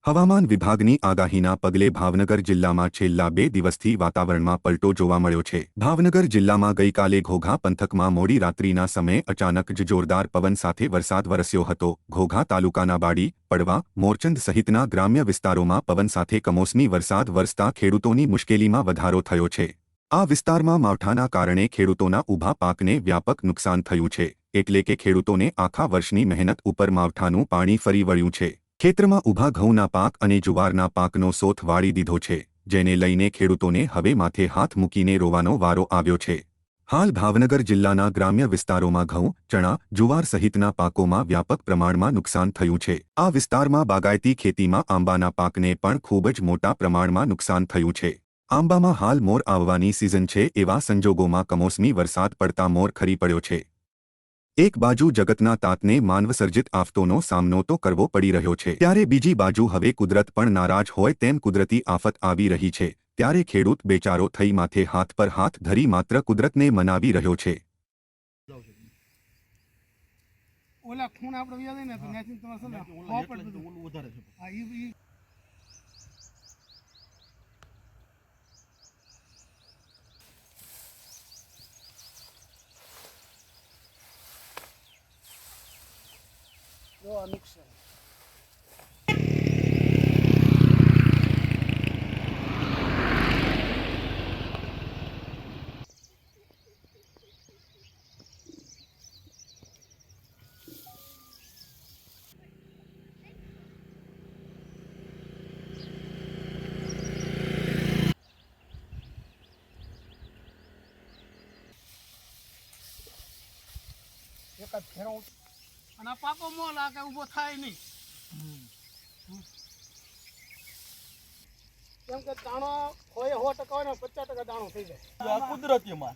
હવામાન વિભાગની આગાહીના પગલે ભાવનગર જિલ્લામાં છેલ્લા 2 દિવસથી વાતાવરણમાં પલટો જોવા મળ્યો છે। ભાવનગર જિલ્લામાં ગઈકાલે ઘોઘા પંથકમાં મોડી રાત્રિના સમયે અચાનક જ જોરદાર પવન સાથે વરસાદ વરસ્યો હતો। ઘોઘા તાલુકાના બાડી, પડવા, મોરચંદ સહિતના ગ્રામ્ય વિસ્તારોમાં પવન સાથે કમોસમી વરસાદ વરસતા ખેડૂતોની મુશ્કેલીમાં વધારો થયો છે। આ વિસ્તારમાં માવઠાના કારણે ખેડૂતોના ઊભા પાકને વ્યાપક નુકસાન થયું છે, એટલે કે ખેડૂતોને આખા વર્ષની મહેનત ઉપર માવઠાનું પાણી ફરી વળ્યું છે। ખેતરમાં ઊભા ઘઉંના પાક અને જુવારના પાકનો સોથ વાળી દીધો છે, જેને લઈને ખેડૂતોને હવે માથે હાથ મૂકીને રોવાનો વારો આવ્યો છે। હાલ ભાવનગર જિલ્લાના ગ્રામ્ય વિસ્તારોમાં ઘઉં, ચણા, જુવાર સહિતના પાકોમાં વ્યાપક પ્રમાણમાં નુકસાન થયું છે। આ વિસ્તારમાં બાગાયતી ખેતીમાં આંબાના પાકને પણ ખૂબ જ મોટા પ્રમાણમાં નુકસાન થયું છે। આંબામાં હાલ મોર આવવાની સિઝન છે, એવા સંજોગોમાં કમોસમી વરસાદ પડતા મોર ખરી પડ્યો છે। એક બાજુ જગતના તાતને માનવસર્જિત આફતોનો સામનો તો કરવો પડી રહ્યો છે, ત્યારે બીજી બાજુ હવે કુદરત પણ નારાજ હોય તેમ કુદરતી આફત આવી રહી છે। ત્યારે ખેડૂત બેચારો થઈ માથે હાથ પર હાથ ધરી માત્ર કુદરતને મનાવી રહ્યો છે। ઓલા ખૂણ આપણે વ્યા દે ને તો નેચિંગ તમારે છે ને હોપડ બધું વધારે છે। હા ઈ જો નુકસાન એક જ ફેરો અને પાકો મોલ આ કે ઊભો થાય નહીં, કેમ કે દાણો હોય 100% હોય ને 50% દાણો થઈ જાય। કુદરતીમાં